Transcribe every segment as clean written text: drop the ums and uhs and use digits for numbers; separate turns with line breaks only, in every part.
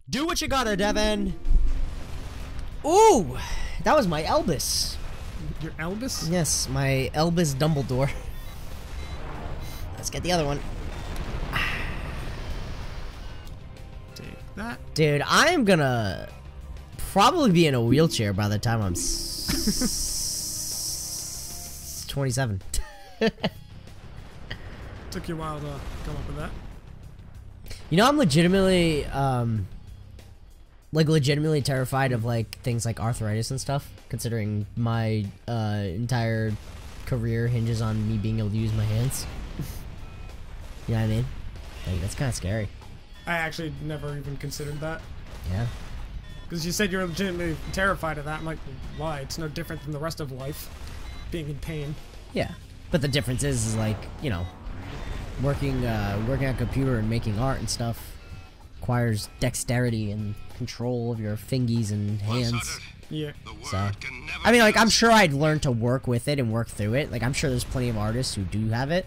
Do what you gotta, Devin. Ooh, that was my Elvis.
Your Elvis?
Yes, my Elvis Dumbledore. Let's get the other one.
Take that.
Dude, I am gonna probably be in a wheelchair by the time I'm 27.
Took you a while to come up with that.
You know, I'm legitimately, legitimately terrified of, things like arthritis and stuff, considering my, entire career hinges on me being able to use my hands. You know what I mean? Like, that's kind of scary.
I actually never even considered that.
Yeah.
Because you said you're legitimately terrified of that. I'm like, why? It's no different than the rest of life. Being in pain.
Yeah. But the difference is like, you know, working on a computer and making art and stuff requires dexterity and control of your fingies and hands.
Yeah.
So, I mean, like, I'm sure I'd learn to work with it and work through it. Like, I'm sure there's plenty of artists who do have it.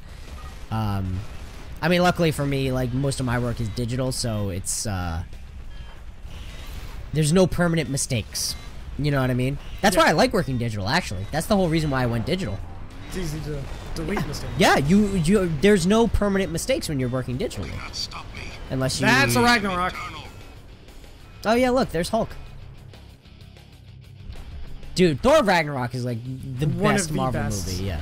I mean, luckily for me, like, most of my work is digital, so it's, there's no permanent mistakes. You know what I mean? That's why I like working digital, actually. That's the whole reason why I went digital.
It's easy to delete mistakes.
Yeah, there's no permanent mistakes when you're working digitally. Unless you...
That's a Ragnarok.
Oh, yeah, look, there's Hulk. Dude, Thor Ragnarok is, like, the best Marvel movie, yeah.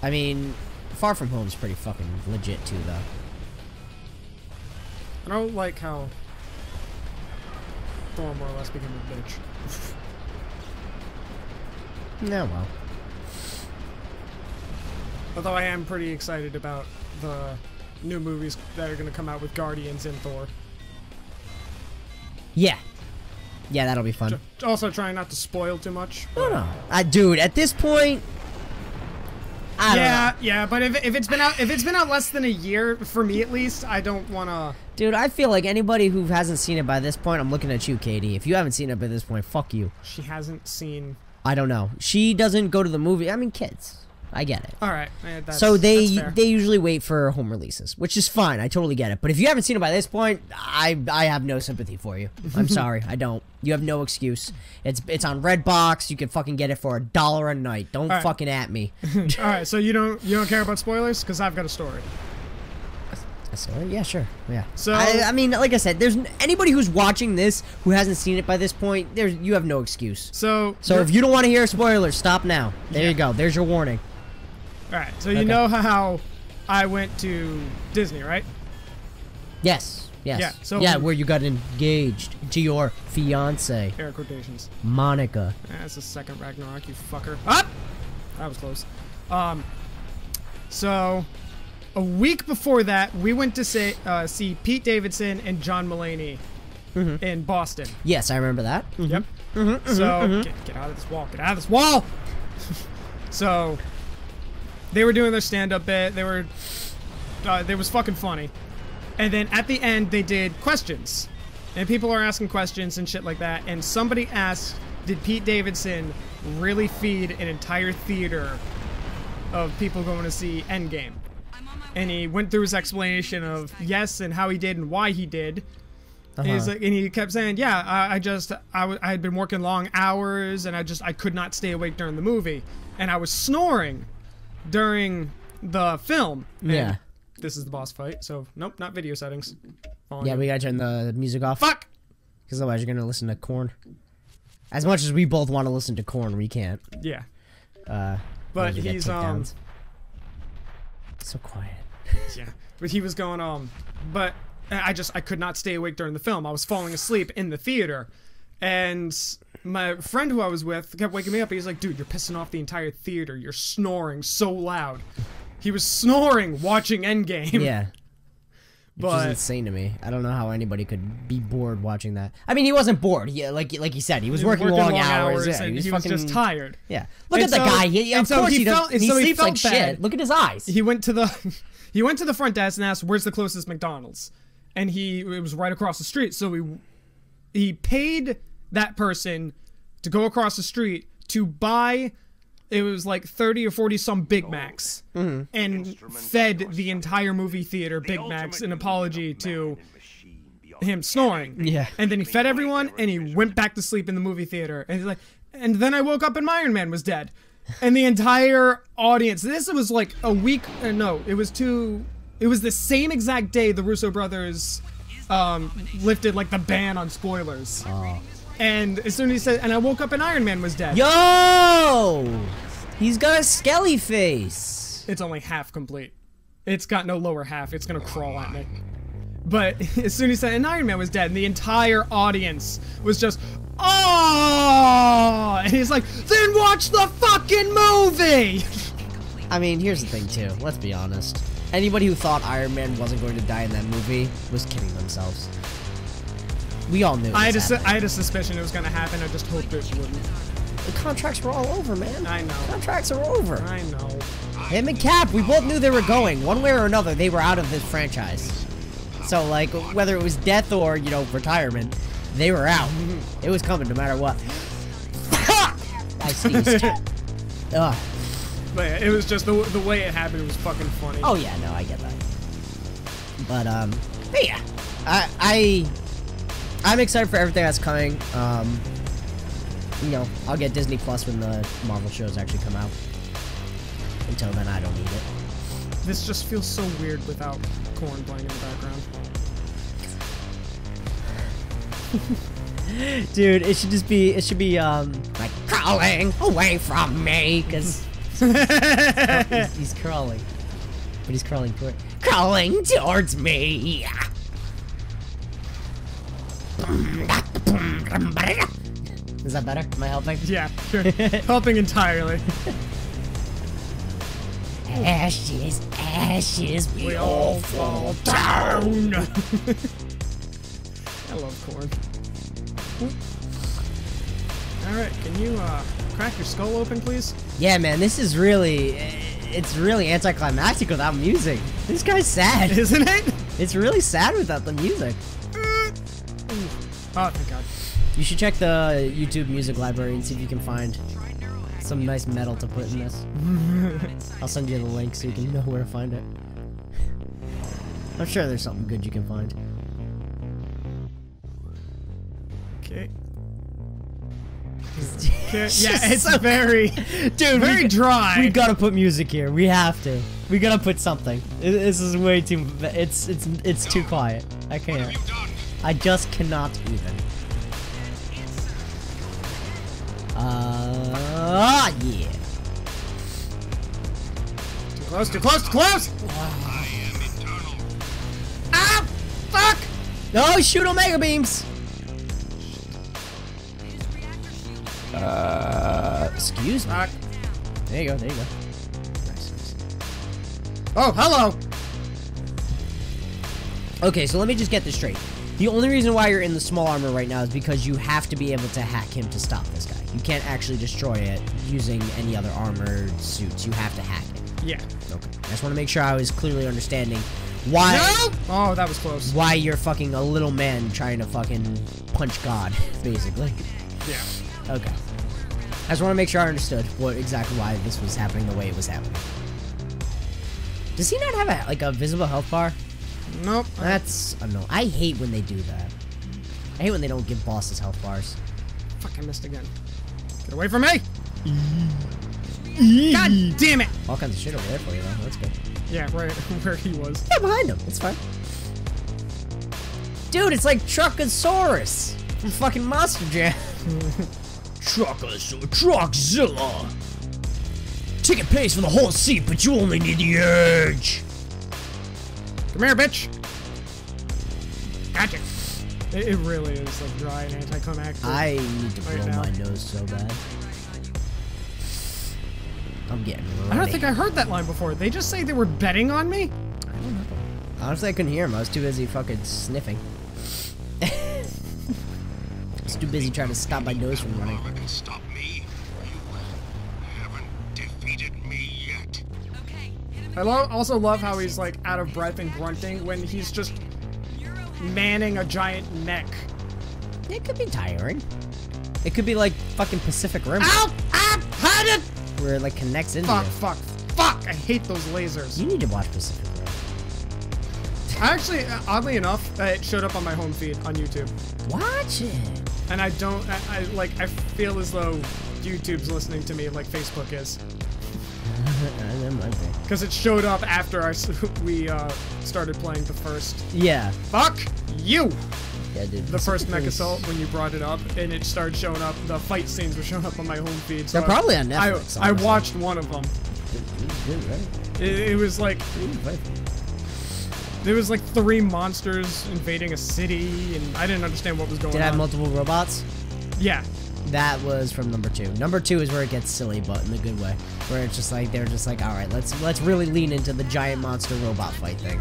I mean, Far From Home is pretty fucking legit, too, though.
I don't like how Thor more or less became a bitch.
No, well.
Although I am pretty excited about the new movies that are going to come out with Guardians and Thor.
Yeah. Yeah, that'll be fun.
Also trying not to spoil too much.
No. Dude, at this point, I don't know.
Yeah, but if it's been out less than a year, for me at least, I don't want to...
Dude, I feel like anybody who hasn't seen it by this point, I'm looking at you, Katie. If you haven't seen it by this point, fuck you.
She hasn't seen...
I don't know. She doesn't go to the movie. I mean, kids. I get it.
All right.
So they usually wait for home releases, which is fine. I totally get it. But if you haven't seen it by this point, I have no sympathy for you. I'm sorry. I don't. You have no excuse. It's on Redbox. You can fucking get it for $1 a night. Don't fucking at me.
All right. So you don't care about spoilers? Because I've got a story.
A story? Yeah, sure. Yeah.
So
I mean, like I said, there's anybody who's watching this who hasn't seen it by this point. You have no excuse. So if you don't want to hear spoilers, stop now. There you go. There's your warning.
All right, so you know how I went to Disney, right?
Yes.
Yeah. So
where you got engaged to your fiance.
Air quotations.
Monica.
That's the second Ragnarok, you fucker. Up. That was close. So a week before that, we went to see Pete Davidson and John Mulaney in Boston.
Yes, I remember that.
Yep. So get out of this wall. Get out of this wall. So. They were doing their stand-up bit. They was fucking funny. And then at the end, they did questions. And people are asking questions and shit like that. And somebody asked, did Pete Davidson really feed an entire theater of people going to see Endgame? And he went through his explanation of yes and how he did and why he did. And he kept saying, yeah, I had been working long hours and I could not stay awake during the movie. And I was snoring during the film. And this is the boss fight, so nope, not video settings.
Yeah, we gotta turn the music off.
Fuck!
Because otherwise you're gonna listen to Korn. As much as we both want to listen to Korn, we can't.
Yeah.
But he's so quiet.
Yeah. But he was going but I could not stay awake during the film. I was falling asleep in the theater. And my friend who I was with kept waking me up. He's like, dude, you're pissing off the entire theater. You're snoring so loud. He was snoring watching Endgame.
Yeah. Which is insane to me. I don't know how anybody could be bored watching that. I mean, he wasn't bored. He, like he said, he was working long hours. Yeah,
and he was just tired.
Yeah. Look at the guy. Of course he sleeps like shit. Look at his eyes.
He went to the front desk and asked, where's the closest McDonald's? And it was right across the street. So he paid that person to go across the street to buy, it was like 30 or 40 some Big Macs, and fed the entire movie theater Big Macs in apology to him snoring.
Yeah.
And then he fed everyone, and he went back to sleep in the movie theater. And he's like, and then I woke up and Iron Man was dead. And the entire audience, this was like a week, no, it was the same exact day the Russo brothers lifted like the ban on spoilers.
Oh.
And as soon as he said, and I woke up and Iron Man was dead.
Yo! He's got a skelly face.
It's only half complete. It's got no lower half. It's gonna crawl at me. But as soon as he said, and Iron Man was dead, and the entire audience was just, oh! And he's like, then watch the fucking movie!
I mean, here's the thing, too. Let's be honest. Anybody who thought Iron Man wasn't going to die in that movie was kidding themselves. We all knew it was
I had a suspicion it was gonna happen. I just hoped it wouldn't.
The contracts were all over, man.
I know.
Contracts are over.
I know.
Him and Cap, we both knew they were going. One way or another, they were out of this franchise. So, like, whether it was death or, you know, retirement, they were out. It was coming no matter what. I sneezed. Ugh.
But yeah, it was just the way it happened was fucking funny.
Oh, yeah, no, I get that. But, hey, yeah. I'm excited for everything that's coming. You know, I'll get Disney Plus when the Marvel shows actually come out. Until then, I don't need it.
This just feels so weird without Korn playing in the background.
Dude, it should be, like, crawling away from me, because he's crawling. But he's crawling towards me. Is that better? Am I helping?
Yeah, sure. Helping entirely.
Ashes, ashes, we all fall down.
I love Korn. Alright, can you crack your skull open, please?
Yeah, man, this is really, it's really anticlimactic without music. This guy's sad.
Isn't it?
It's really sad without the music.
Oh, thank God.
You should check the YouTube music library and see if you can find some nice metal to put in this. I'll send you the link so you can know where to find it. I'm sure there's something good you can find.
Okay. Yeah, it's very, dude, very dry.
We gotta put music here. We have to. We gotta put something. This is way too. It's too quiet. I can't. I just cannot even. Yeah.
Too close, too close, too close! Ah! Fuck!
No, shoot Omega beams! Excuse me.
Fuck.
There you go, there you go.
Oh, hello!
Okay, so let me just get this straight. The only reason why you're in the small armor right now is because you have to be able to hack him to stop this guy. You can't actually destroy it using any other armored suits. You have to hack it.
Yeah.
Okay. I just want to make sure I was clearly understanding why.
No! Oh, that was close.
Why you're fucking a little man trying to fucking punch God, basically.
Yeah.
Okay. I just want to make sure I understood exactly why this was happening the way it was happening. Does he not have a visible health bar?
Nope.
That's no. I hate when they do that. I hate when they don't give bosses health bars.
Fuck, I missed again. Get away from me! God damn it!
All kinds of shit over there for you, though. That's good.
Yeah, right where he was.
Yeah, behind him. It's fine. Dude, it's like Truckosaurus from fucking Monster Jam. Truckzilla. Ticket pays for the whole seat, but you only need the edge.
Come here, bitch! Gotcha! It really is like dry and anticlimactic.
I need to
Right
blow
now.
my nose so bad. I'm getting ready.
I don't think I heard that line before. They just say they were betting on me?
I don't know. Honestly, I couldn't hear him. I was too busy fucking sniffing. I was too busy trying to stop my nose from running.
Can stop me. You haven't defeated me yet.
I also love how he's like out of breath and grunting when he's just manning a giant neck.
It could be tiring. It could be like fucking Pacific Rim.
Ow! Ah! Hide it!
Where it like connects into
Fuck,
you.
fuck, fuck! I hate those lasers.
You need to watch Pacific Rim.
I actually, oddly enough, it showed up on my home feed on YouTube.
Watch it.
And I don't, I feel as though YouTube's listening to me like Facebook is. Because it showed up after we started playing the first.
Yeah.
Fuck you!
Yeah, dude.
The first MechAssault when you brought it up, and it started showing up. The fight scenes were showing up on my home feed. So
They're probably on Netflix.
I watched one of them.
Good, right?
It was like there was like 3 monsters invading a city, and I didn't understand what was going on.
Did it have multiple robots?
Yeah.
That was from number 2. Number 2 is where it gets silly, but in a good way. Where it's just like they're just like, all right, let's really lean into the giant monster robot fight thing.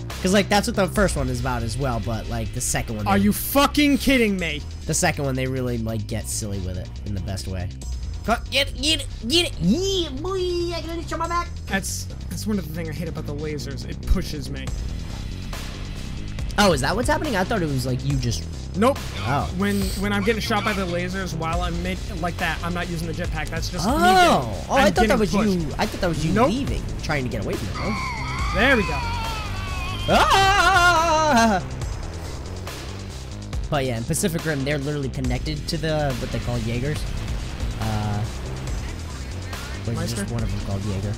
Because like that's what the first one is about as well, but like the second one.
Are you fucking kidding me?
The second one, they really like get silly with it in the best way. Get it, yeah, boy! I can only show my back.
That's one of the things I hate about the lasers. It pushes me.
Oh, is that what's happening? I thought it was like you just.
Nope.
Oh.
When I'm getting shot by the lasers while I'm like that, I'm not using the jetpack. That's just me
I thought that was
pushed.
you. I thought that was you
Nope.
leaving, trying to get away from it. Oh.
There we go.
Ah! But yeah, in Pacific Rim, they're literally connected to the what they call Jaegers. There's just one of them called Jaeger.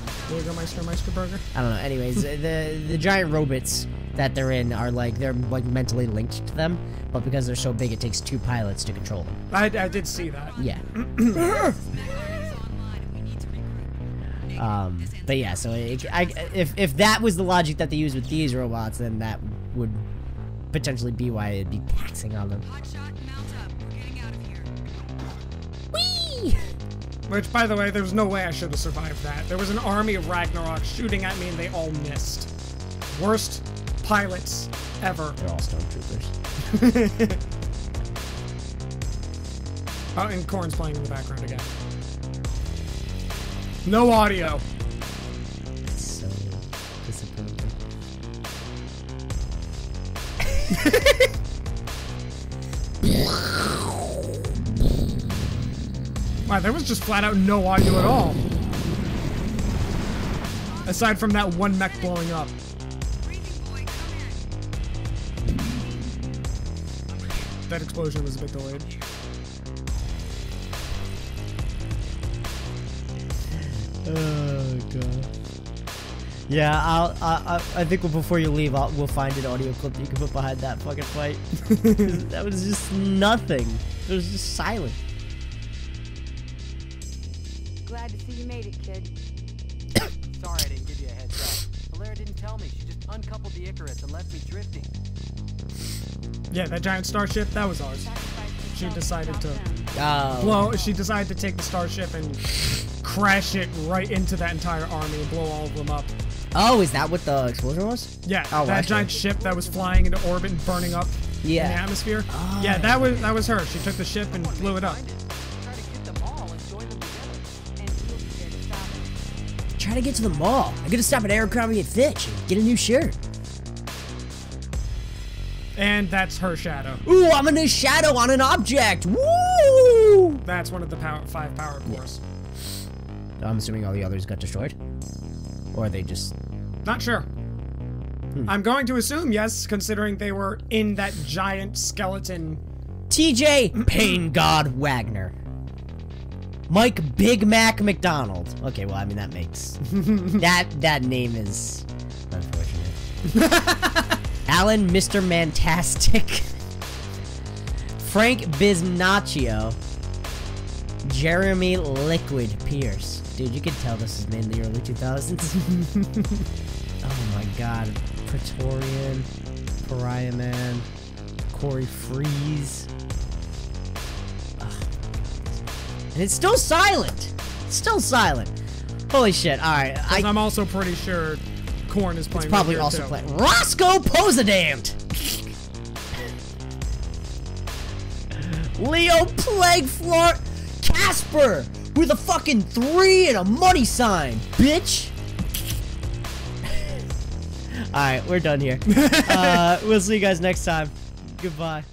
Meister Burger.
I don't know. Anyways, the giant robots that they're in are like they're like mentally linked to them, but because they're so big, it takes 2 pilots to control them.
I did see that.
Yeah. But yeah, so if that was the logic that they use with these robots, then that would potentially be why it'd be taxing on them. Whee!
Which, by the way, there's no way I should have survived that. There was an army of Ragnarok shooting at me, and they all missed. Worst pilots ever.
They're all stormtroopers.
Oh, and Korn's playing in the background again. No audio.
So disappointing.
Wow, there was just flat out no audio at all. Aside from that one mech blowing up. That explosion was a bit delayed.
Oh god. Yeah, I think before you leave, we'll find an audio clip that you can put behind that fucking fight. That was just nothing. It was just silent.
Glad to see you made it, kid.
Sorry I didn't give you a heads up. Valara didn't tell me. She just uncoupled the Icarus and left me drifting.
Yeah, that giant starship, that was ours. She decided to
Oh.
she decided to take the starship and crash it right into that entire army and blow all of them up.
Oh, is that what the explosion was?
Yeah,
Oh,
that
actually.
giant ship that was flying into orbit and burning up in the atmosphere.
Oh,
yeah, that was her. She took the ship and blew it up.
Try to get them all and join them together.
And you'll be there to stop it.
Try to get to the mall. I gotta stop at Abercrombie and Fitch and get a new shirt.
And that's her shadow.
Ooh, I'm in a shadow on an object. Woo!
That's one of the 5 power cores.
I'm assuming all the others got destroyed, or are they just?
Not sure. I'm going to assume yes, considering they were in that giant skeleton.
TJ Pain God Wagner. Mike Big Mac McDonald. Okay, well, I mean that makes that name is unfortunate. Alan Mr. Mantastic. Frank Biznaccio. Jeremy Liquid Pierce. Dude, you can tell this is made in the early 2000s. Oh my god. Praetorian. Pariah Man. Corey Freeze. Ugh. And it's still silent. It's still silent. Holy shit. Alright.
I'm also pretty sure Korn is playing.
Probably
right here,
also
too.
playing. Roscoe Posadant! Leo Plague Floor. Casper! With a fucking 3 and a money sign, bitch! Alright, we're done here. We'll see you guys next time. Goodbye.